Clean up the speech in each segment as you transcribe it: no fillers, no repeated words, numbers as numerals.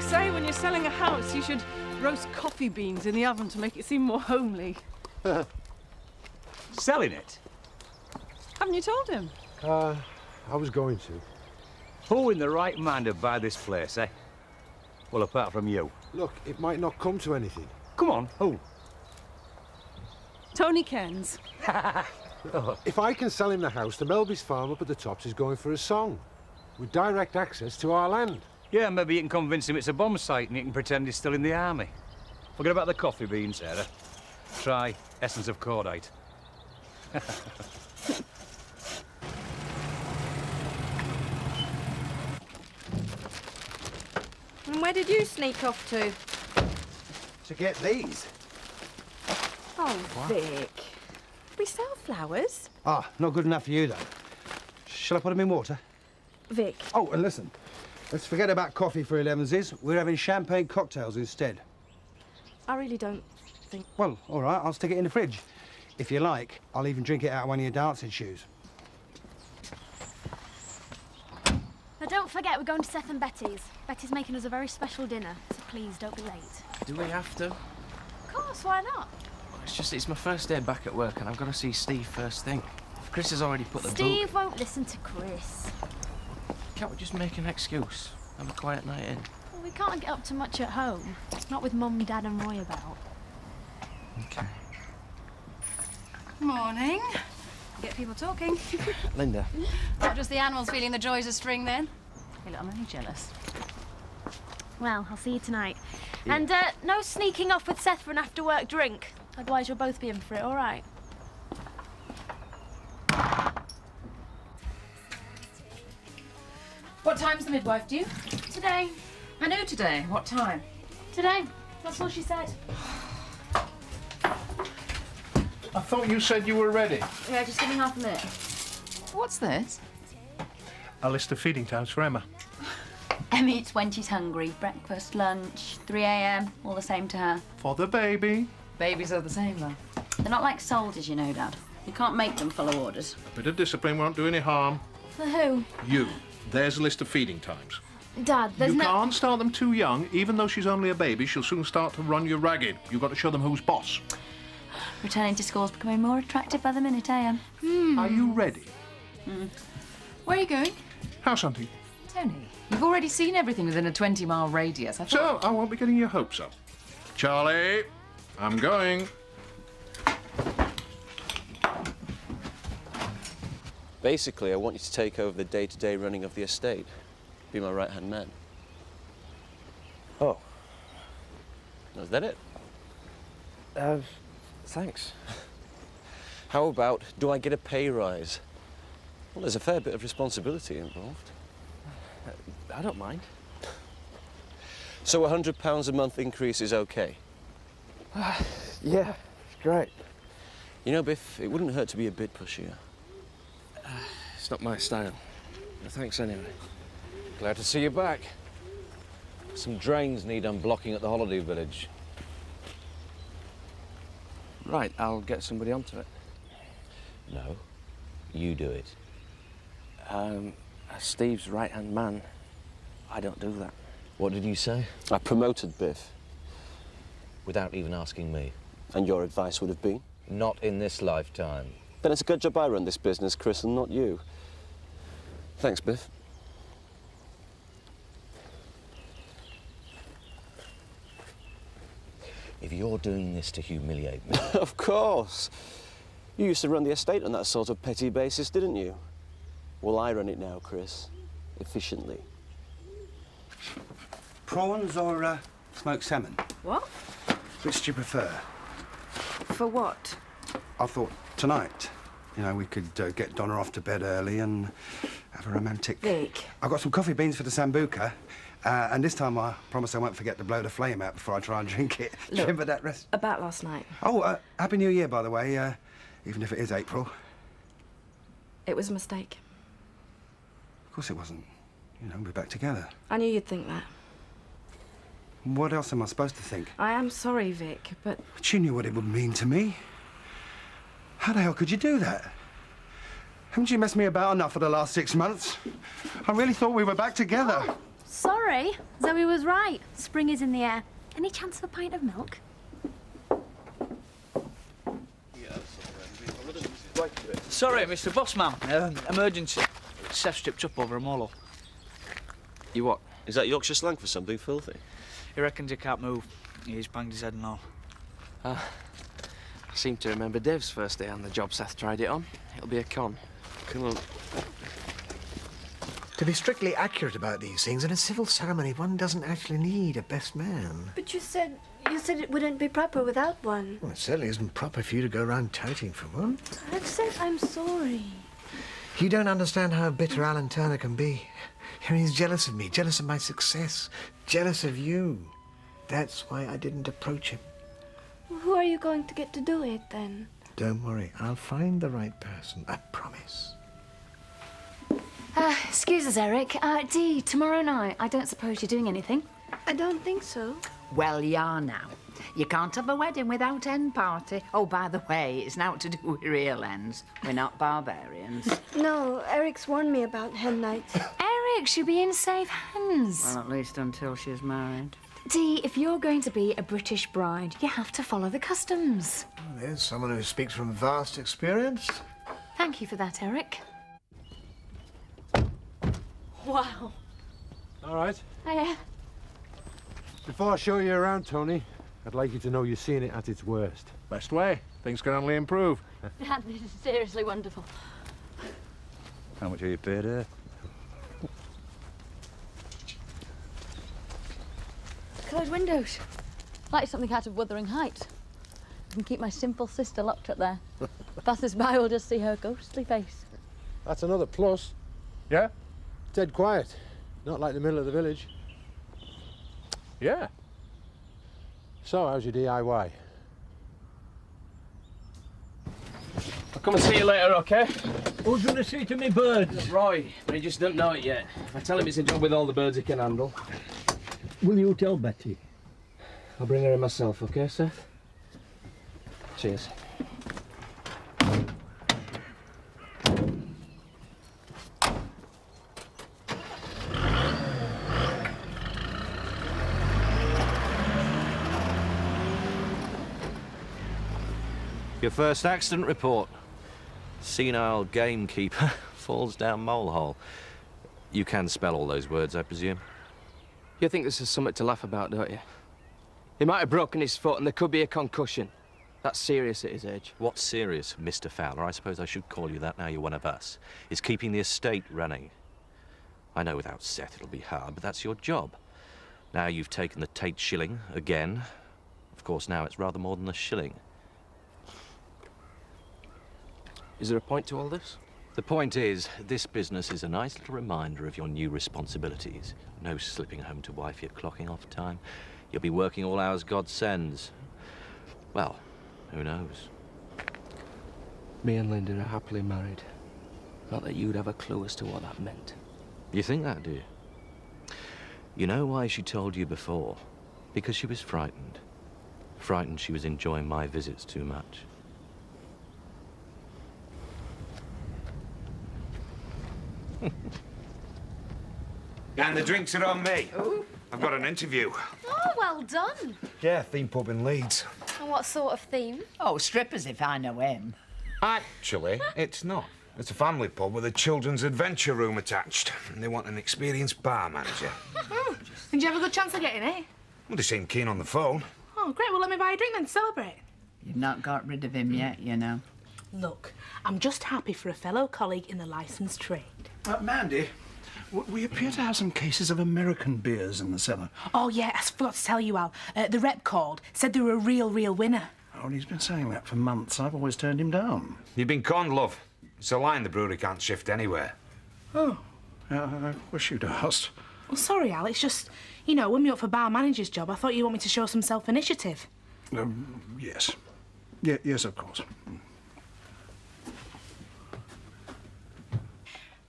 say when you're selling a house, you should roast coffee beans in the oven to make it seem more homely. Selling it? Haven't you told him? I was going to. Who in the right mind to buy this place, eh? Well, apart from you. Look, it might not come to anything. Come on, who? Tony Cairns. If I can sell him the house, the Melby's farm up at the tops is going for a song. With direct access to our land. Yeah, maybe you can convince him it's a bomb site and he can pretend he's still in the army. Forget about the coffee beans, Sarah. Try essence of cordite. And where did you sneak off to? To get these. Oh, Vic. We sell flowers. Ah, not good enough for you, though. Shall I put them in water? Vic. Oh, and listen. Let's forget about coffee for 11s. We're having champagne cocktails instead. I really don't think... Well, all right, I'll stick it in the fridge. If you like, I'll even drink it out of one of your dancing shoes. Now, don't forget, we're going to Seth and Betty's. Betty's making us a very special dinner, so please don't be late. Do we have to? Of course, why not? It's my first day back at work and I've got to see Steve first thing. Chris has already put the Steve won't listen to Chris. Can't we just make an excuse? Have a quiet night in? Well, we can't get up to much at home. Not with Mum, Dad and Roy about. Okay. Morning. Get people talking. Linda. Not just the animals feeling the joys of spring, then. Hey, look, I'm only jealous. Well, I'll see you tonight. Yeah. And no sneaking off with Seth for an after-work drink. Otherwise, you'll both be in for it, all right? What time's the midwife due? Today. And who today? What time? Today. That's all she said. I thought you said you were ready. Yeah, just give me half a minute. What's this? A list of feeding times for Emma. Emma eats when she's hungry. Breakfast, lunch, 3 a.m, all the same to her. For the baby. Babies are the same, though. They're not like soldiers, you know, Dad. You can't make them follow orders. A bit of discipline won't do any harm. For who? You. There's a list of feeding times. Dad, there's You no... can't start them too young. Even though she's only a baby, she'll soon start to run you ragged. You've got to show them who's boss. Returning to school's becoming more attractive by the minute, Em. Are you ready? Where are you going? House hunting. Tony, you've already seen everything within a 20-mile radius. I thought... So, I won't be getting your hopes up. Charlie, I'm going. Basically, I want you to take over the day-to-day running of the estate. Be my right-hand man. Oh. Is that it? Thanks. How about, do I get a pay rise? Well, there's a fair bit of responsibility involved. I don't mind. So £100 a month increase is okay? Yeah, it's great. You know, Biff, it wouldn't hurt to be a bit pushier. It's not my style. Thanks anyway. Glad to see you back. Some drains need unblocking at the holiday village. Right, I'll get somebody onto it. No, you do it. Steve's right-hand man. I don't do that. What did you say? I promoted Biff. Without even asking me. And your advice would have been? Not in this lifetime. Then it's a good job I run this business, Chris, and not you. Thanks, Biff. If you're doing this to humiliate me... Of course. You used to run the estate on that sort of petty basis, didn't you? Well, I run it now, Chris. Efficiently. Prawns or smoked salmon? What? Which do you prefer? For what? I thought tonight, you know, we could get Donna off to bed early and have a romantic... Vic. I've got some coffee beans for the sambuca, and this time I promise I won't forget to blow the flame out before I try and drink it. Look, Remember that rest? About last night. Oh, Happy New Year, by the way, even if it is April. It was a mistake. Of course it wasn't. You know, we're back together. I knew you'd think that. What else am I supposed to think? I am sorry, Vic, but... But you knew what it would mean to me. How the hell could you do that? Haven't you messed me about enough for the last 6 months? I really thought we were back together. Oh, Sorry, Zoe was right. Spring is in the air. Any chance of a pint of milk? Sorry, Mr. Bossman. Emergency. Seth's tripped up over a molo. You what? Is that Yorkshire slang for something filthy? He reckons he can't move. He's banged his head and all. I seem to remember Dev's first day on the job. Seth tried it on. It'll be a con. Come on. To be strictly accurate about these things, in a civil ceremony, one doesn't actually need a best man. But you said it wouldn't be proper without one. Well, it certainly isn't proper for you to go around touting for one. I've said I'm sorry. You don't understand how bitter Alan Turner can be. I mean, he's jealous of me, jealous of my success, jealous of you. That's why I didn't approach him. Who are you going to get to do it, then? Don't worry, I'll find the right person, I promise. Excuse us, Eric. Dee, tomorrow night, I don't suppose you're doing anything? I don't think so. Well, you are now. You can't have a wedding without hen party. Oh, by the way, it's not to do with real hens. We're not barbarians. No, Eric's warned me about hen night. Eric, she'll be in safe hands. Well, at least until she's married. Dee, if you're going to be a British bride, you have to follow the customs. Well, there's someone who speaks from vast experience. Thank you for that, Eric. Wow. All right. Hiya. Before I show you around, Tony, I'd like you to know you're seeing it at its worst. Best way. Things can only improve. Dad, this is seriously wonderful. How much are you paid here? Closed windows. Like something out of Wuthering Heights. I can keep my simple sister locked up there. Passers by will just see her ghostly face. That's another plus. Yeah? Dead quiet. Not like the middle of the village. Yeah. So, how's your DIY? I'll come and see you later, OK? Who's going to see to me birds? Roy, but he just don't know it yet. If I tell him it's a job with all the birds he can handle. Will you tell Betty? I'll bring her in myself, OK, Seth? Cheers. Your first accident report. Senile gamekeeper falls down molehole. You can spell all those words, I presume? You think this is something to laugh about, don't you? He might have broken his foot and there could be a concussion. That's serious at his age. What's serious, Mr. Fowler? I suppose I should call you that now you're one of us. Is keeping the estate running. I know without Seth it'll be hard, but that's your job. Now you've taken the Tate shilling again. Of course, now it's rather more than a shilling. Is there a point to all this? The point is, this business is a nice little reminder of your new responsibilities. No slipping home to wifey at clocking off time. You'll be working all hours God sends. Well, who knows? Me and Linda are happily married. Not that you'd have a clue as to what that meant. You think that, do you? You know why she told you before? Because she was frightened. Frightened she was enjoying my visits too much. And the drinks are on me. Ooh. I've got an interview. Oh, well done. Yeah, theme pub in Leeds. And what sort of theme? Oh, strippers if I know him. Actually, it's not. It's a family pub with a children's adventure room attached. And they want an experienced bar manager. Oh, did you have a good chance of getting it? Well, they seem keen on the phone. Oh, great. Well, let me buy a drink then to celebrate. You've not got rid of him yet, you know. Look, I'm just happy for a fellow colleague in the licensed trade. Mandy, we appear to have some cases of American beers in the cellar. Oh, yeah, I forgot to tell you, Al. The rep called, said they were a real winner. Oh, and he's been saying that for months. I've always turned him down. You've been conned, love. It's a line the brewery can't shift anywhere. Oh, I wish you'd asked. Well, sorry, Al, it's just, you know, when we up for bar manager's job, I thought you want me to show some self-initiative. Yes. Yes, of course.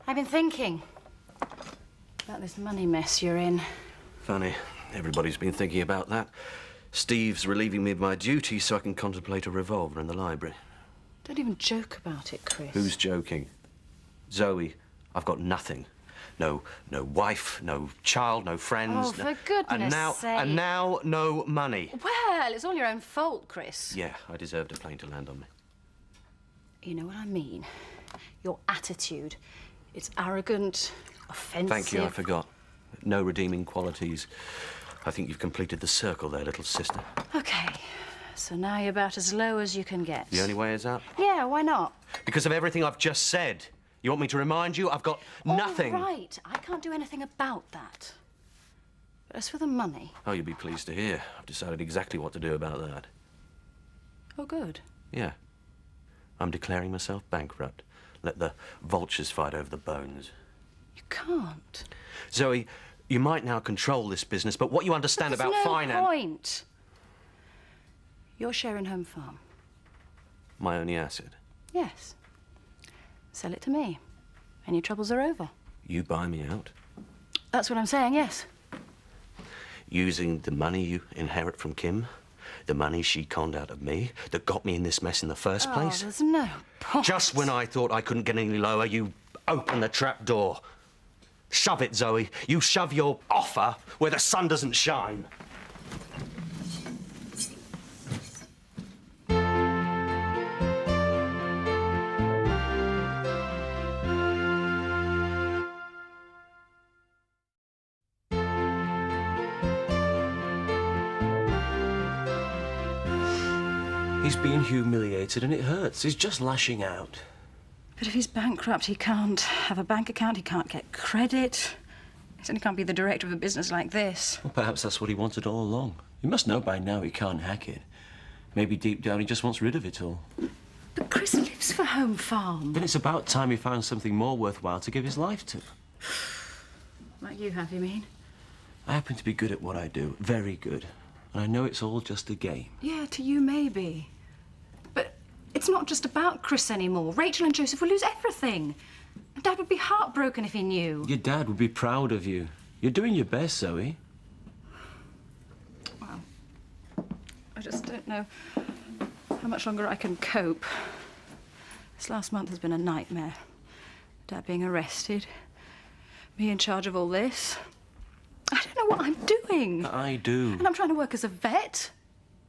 I've been thinking about this money mess you're in. Funny. Everybody's been thinking about that. Steve's relieving me of my duties so I can contemplate a revolver in the library. Don't even joke about it, Chris. Who's joking? Zoe, I've got nothing. No wife, no child, no friends. Oh, for goodness sake. And now, no money. Well, it's all your own fault, Chris. Yeah, I deserved a plane to land on me. You know what I mean? Your attitude. It's arrogant, offensive. Thank you, I forgot. No redeeming qualities. I think you've completed the circle there, little sister. OK, so now you're about as low as you can get. The only way is up? Yeah, why not? Because of everything I've just said. You want me to remind you? I've got nothing. All right, I can't do anything about that. But as for the money... Oh, you'll be pleased to hear. I've decided exactly what to do about that. Oh, good. Yeah. I'm declaring myself bankrupt. Let the vultures fight over the bones. You can't. Zoe, you might now control this business, but what you understand about finance... There's no point. You're sharing Home Farm. My only asset. Yes. Sell it to me, and your troubles are over. You buy me out? That's what I'm saying, yes. Using the money you inherit from Kim, the money she conned out of me, that got me in this mess in the first place. There's no point. Just when I thought I couldn't get any lower, you open the trap door. Shove it, Zoe. You shove your offer where the sun doesn't shine. He's being humiliated and it hurts. He's just lashing out. But if he's bankrupt, he can't have a bank account, he can't get credit. He certainly can't be the director of a business like this. Well, perhaps that's what he wanted all along. He must know by now he can't hack it. Maybe deep down he just wants rid of it all. But Chris lives for Home Farm. Then it's about time he found something more worthwhile to give his life to. Like you have, you mean? I happen to be good at what I do, very good. And I know it's all just a game. Yeah, to you maybe. But it's not just about Chris anymore. Rachel and Joseph will lose everything. Dad would be heartbroken if he knew. Your dad would be proud of you. You're doing your best, Zoe. Well, I just don't know how much longer I can cope. This last month has been a nightmare. Dad being arrested, me in charge of all this. I don't know what I'm doing. I do. And I'm trying to work as a vet.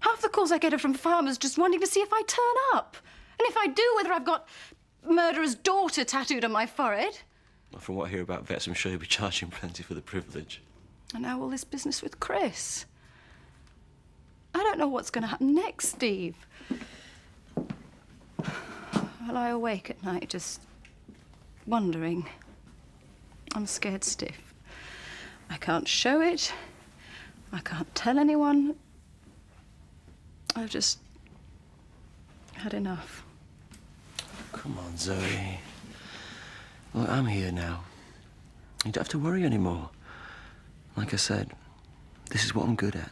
Half the calls I get are from farmers just wanting to see if I turn up. And if I do, whether I've got murderer's daughter tattooed on my forehead. Well, from what I hear about vets, I'm sure you'll be charging plenty for the privilege. And now all this business with Chris. I don't know what's going to happen next, Steve. I lie awake at night just wondering. I'm scared stiff. I can't show it. I can't tell anyone. I've just had enough. Come on, Zoe. Look, I'm here now. You don't have to worry anymore. Like I said, this is what I'm good at.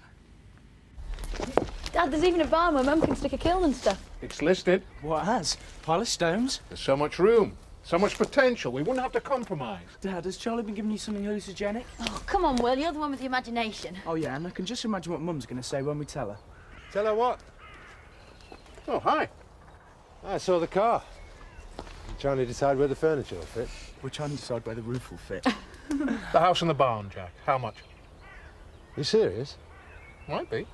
Dad, there's even a barn where Mum can stick a kiln and stuff. It's listed. What has? Pile of stones? There's so much room, so much potential. We wouldn't have to compromise. Dad, has Charlie been giving you something hallucinogenic? Oh, come on, Will. You're the one with the imagination. Oh, yeah, and I can just imagine what Mum's going to say when we tell her. Tell her what? Oh, hi. I saw the car. I'm trying to decide where the furniture will fit. We're trying to decide where the roof will fit. The house and the barn, Jack. How much? Are you serious? Might be.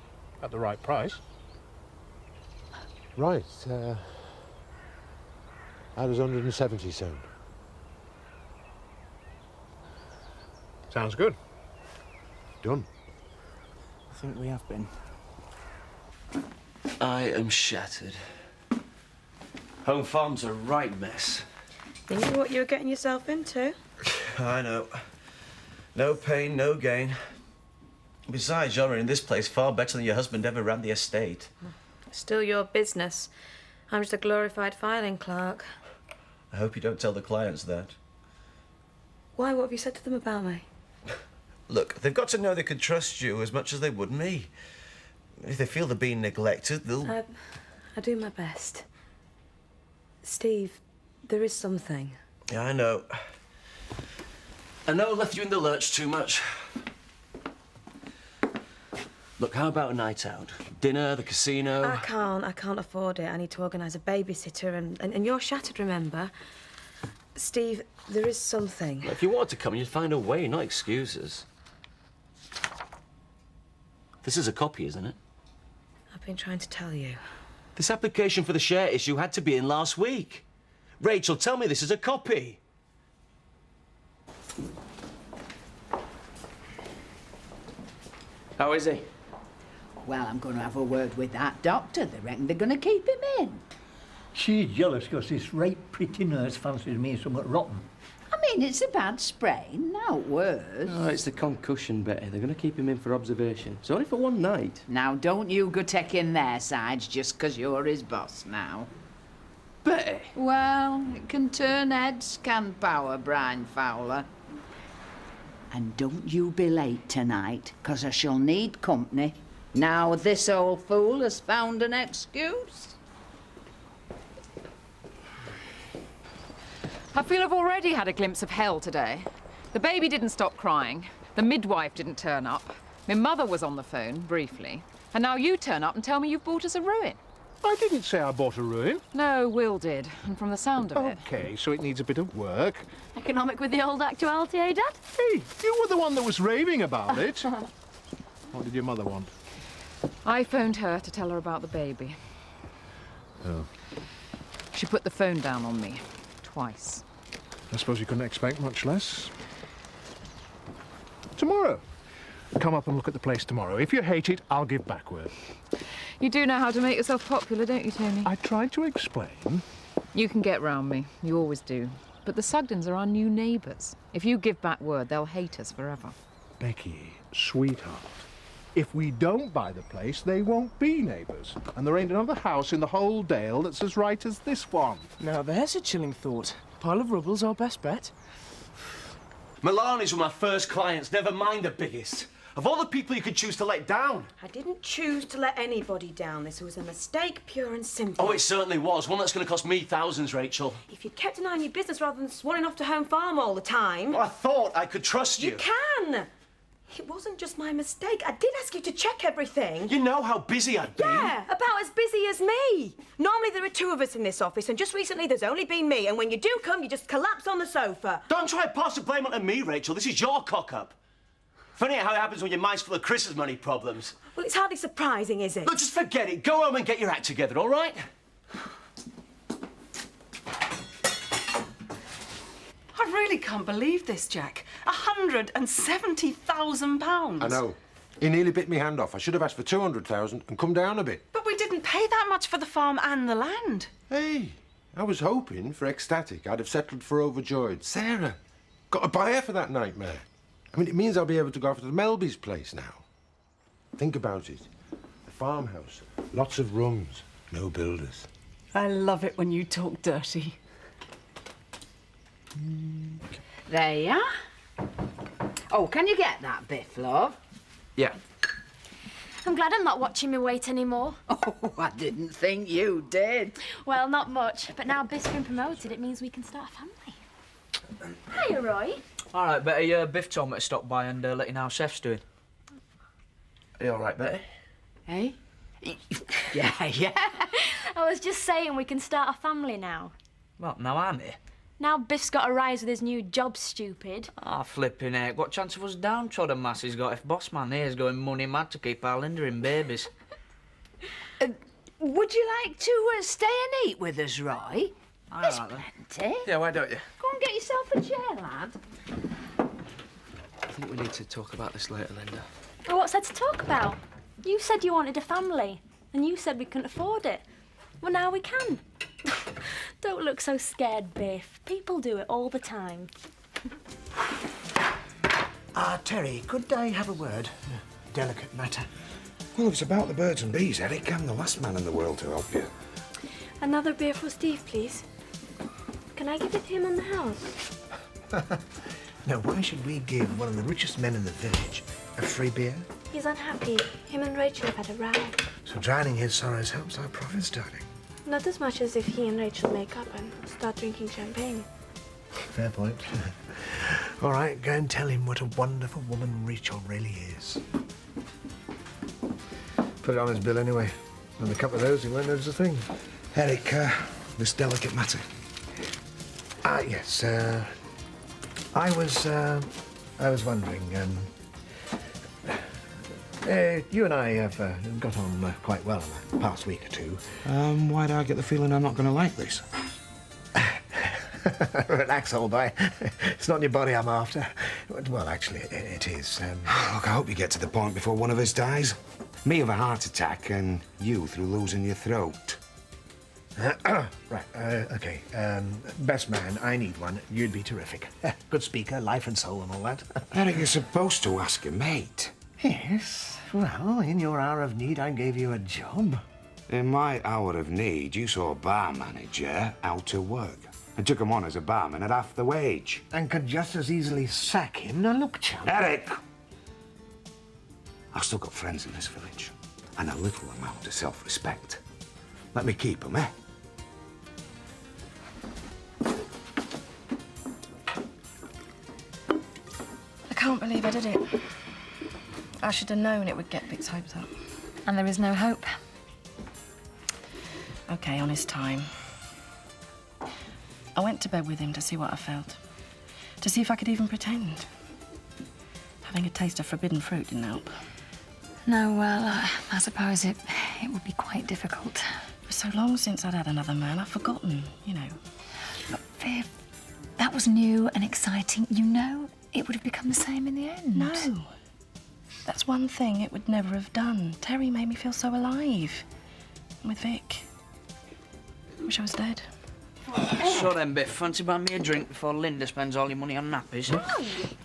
At the right price. Right. How does 170 sound? Sounds good. Done. I think we have been. I am shattered. Home Farm's a right mess. You knew what you were getting yourself into. I know. No pain, no gain. Besides, you're running this place far better than your husband ever ran the estate. Still your business. I'm just a glorified filing clerk. I hope you don't tell the clients that. Why? What have you said to them about me? Look, they've got to know they can trust you as much as they would me. If they feel they're being neglected, they'll... I do my best. Steve, there is something. Yeah, I know. I know I left you in the lurch too much. Look, how about a night out? Dinner, the casino? I can't afford it. I need to organise a babysitter and you're shattered, remember? Steve, there is something. If you wanted to come, you'd find a way, not excuses. This is a copy, isn't it? I've been trying to tell you. This application for the share issue had to be in last week. Rachel, tell me this is a copy. How is he? Well, I'm going to have a word with that doctor. They reckon they're going to keep him in. She's jealous because this right pretty nurse fancies me somewhat rotten. I mean, it's a bad sprain, not worse. Oh, it's the concussion, Betty. They're going to keep him in for observation. It's only for one night. Now, don't you go taking their sides just 'cause you're his boss now. Betty? Well, it can turn heads, can power, Brian Fowler. And don't you be late tonight, 'cause I shall need company. Now this old fool has found an excuse. I feel I've already had a glimpse of hell today. The baby didn't stop crying. The midwife didn't turn up. My mother was on the phone, briefly. And now you turn up and tell me you've bought us a ruin. I didn't say I bought a ruin. No, Will did. And from the sound of it... OK, so it needs a bit of work. Economic with the old actuality, eh, Dad? Hey, you were the one that was raving about it. What did your mother want? I phoned her to tell her about the baby. Oh. She put the phone down on me. Twice. I suppose you couldn't expect much less. Tomorrow. Come up and look at the place tomorrow. If you hate it, I'll give back word. You do know how to make yourself popular, don't you, Tony? I tried to explain. You can get round me. You always do. But the Sugdens are our new neighbours. If you give back word, they'll hate us forever. Becky, sweetheart, if we don't buy the place, they won't be neighbours. And there ain't another house in the whole Dale that's as right as this one. Now, there's a chilling thought. Pile of rubble's our best bet. Milani's were my first clients, never mind the biggest. Of all the people you could choose to let down. I didn't choose to let anybody down. This was a mistake, pure and simple. Oh, it certainly was. One that's going to cost me thousands, Rachel. If you'd kept an eye on your business rather than swanning off to home farm all the time... Well, I thought I could trust you. You can! It wasn't just my mistake. I did ask you to check everything. You know how busy I'd be. Yeah, about as busy as me. Normally there are two of us in this office, and just recently there's only been me. And when you do come, you just collapse on the sofa. Don't try to pass the blame onto me, Rachel. This is your cock-up. Funny how it happens when your mind's full of Chris's money problems. Well, it's hardly surprising, is it? Look, just forget it. Go home and get your act together, all right? I really can't believe this, Jack. £170,000. I know. He nearly bit me hand off. I should have asked for 200,000 and come down a bit. But we didn't pay that much for the farm and the land. Hey, I was hoping for ecstatic. I'd have settled for overjoyed. Sarah, got a buyer for that nightmare. I mean, it means I'll be able to go after the Melby's place now. Think about it. A farmhouse, lots of rooms, no builders. I love it when you talk dirty. There you are. Oh, can you get that, Biff, love? Yeah. I'm glad I'm not watching me weight anymore. Oh, I didn't think you did. Well, not much. But now Biff's been promoted, it means we can start a family. Hiya, Roy. All right, Betty, Biff told me to stop by and let you know how Seth's doing. Are you all right, Betty? Hey? Yeah. I was just saying we can start a family now. Well, now I'm here. Now Biff's got a rise with his new job, stupid. Ah, flipping heck. What chance of us downtrodden masses got if boss man here's going money mad to keep our Linda in babies? Would you like to stay and eat with us, Roy? There's plenty. Yeah, why don't you? Go and get yourself a chair, lad. I think we need to talk about this later, Linda. Well, what's there to talk about? You said you wanted a family, and you said we couldn't afford it. Well, now we can. Don't look so scared, Biff. People do it all the time. Terry, could I have a word? A delicate matter. Well, if it's about the birds and bees, Eric, I'm the last man in the world to help you. Another beer for Steve, please. Can I give it to him on the house? Now, why should we give one of the richest men in the village a free beer? He's unhappy. Him and Rachel have had a row. So drowning his sorrows helps our profits, darling. Not as much as if he and Rachel make up and start drinking champagne. Fair point. All right, go and tell him what a wonderful woman Rachel really is. Put it on his bill anyway. And a couple of those, he won't notice a thing. Eric, this delicate matter. Yes, I was wondering, you and I have got on quite well in the past week or two. Why do I get the feeling I'm not going to like this? Relax, old boy. It's not your body I'm after. Well, actually, it is. Look, I hope you get to the point before one of us dies. Me of a heart attack and you through losing your throat. Right, OK. Best man, I need one. You'd be terrific. Good speaker, life and soul and all that. Eric, you're supposed to ask a mate. Yes. Well, in your hour of need, I gave you a job. In my hour of need, you saw a bar manager out of work and took him on as a barman at half the wage. And could just as easily sack him. Now, look, chap. Eric! I've still got friends in this village and a little amount of self-respect. Let me keep them, eh? I can't believe I did it. I should have known it would get Vic's hopes up. And there is no hope. OK, on his time. I went to bed with him to see what I felt. To see if I could even pretend. Having a taste of forbidden fruit didn't help. No, well, I suppose it would be quite difficult. It was so long since I'd had another man, I've forgotten, you know. But Viv, that was new and exciting. You know, it would have become the same in the end. No. That's one thing it would never have done. Terry made me feel so alive. And with Vic. Wish I was dead. So then, Biff, fancy buying me a drink before Linda spends all your money on nappies?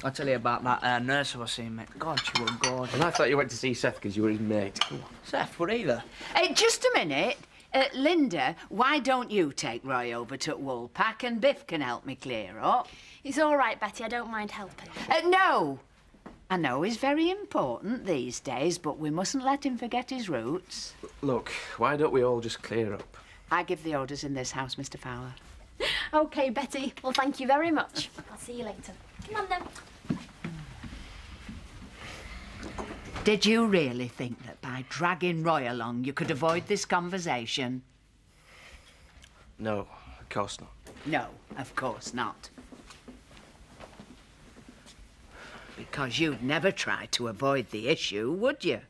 I'll tell you about that nurse I was seeing, mate. God, she was gorgeous. And I thought you went to see Seth because you were his mate. Seth, we're either. Hey, just a minute. Linda, why don't you take Roy over to Woolpack and Biff can help me clear up? It's all right, Betty. I don't mind helping. No. I know he's very important these days, but we mustn't let him forget his roots. Look, why don't we all just clear up? I give the orders in this house, Mr. Fowler. OK, Betty. Well, thank you very much. I'll see you later. Come on, then. Did you really think that by dragging Roy along you could avoid this conversation? No, of course not. No, of course not. Because you'd never try to avoid the issue, would you?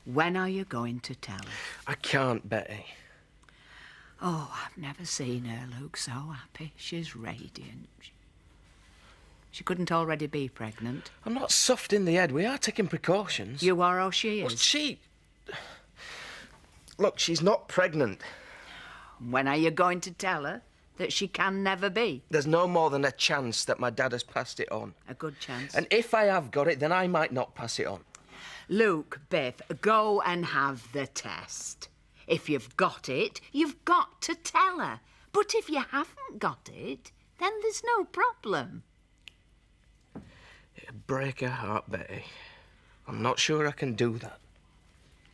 When are you going to tell her? I can't, Betty. Oh, I've never seen her look so happy. She's radiant. She couldn't already be pregnant. I'm not soft in the head. We are taking precautions. You are or she is? Well, she... Look, she's not pregnant. When are you going to tell her that she can never be? There's no more than a chance that my dad has passed it on. A good chance. And if I have got it, then I might not pass it on. Luke, Biff, go and have the test. If you've got it, you've got to tell her. But if you haven't got it, then there's no problem. It'd break her heart, Betty. I'm not sure I can do that.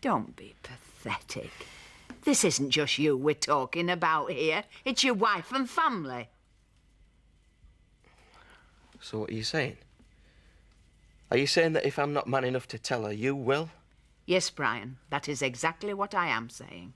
Don't be pathetic. This isn't just you we're talking about here. It's your wife and family. So what are you saying? Are you saying that if I'm not man enough to tell her, you will? Yes, Brian, that is exactly what I am saying.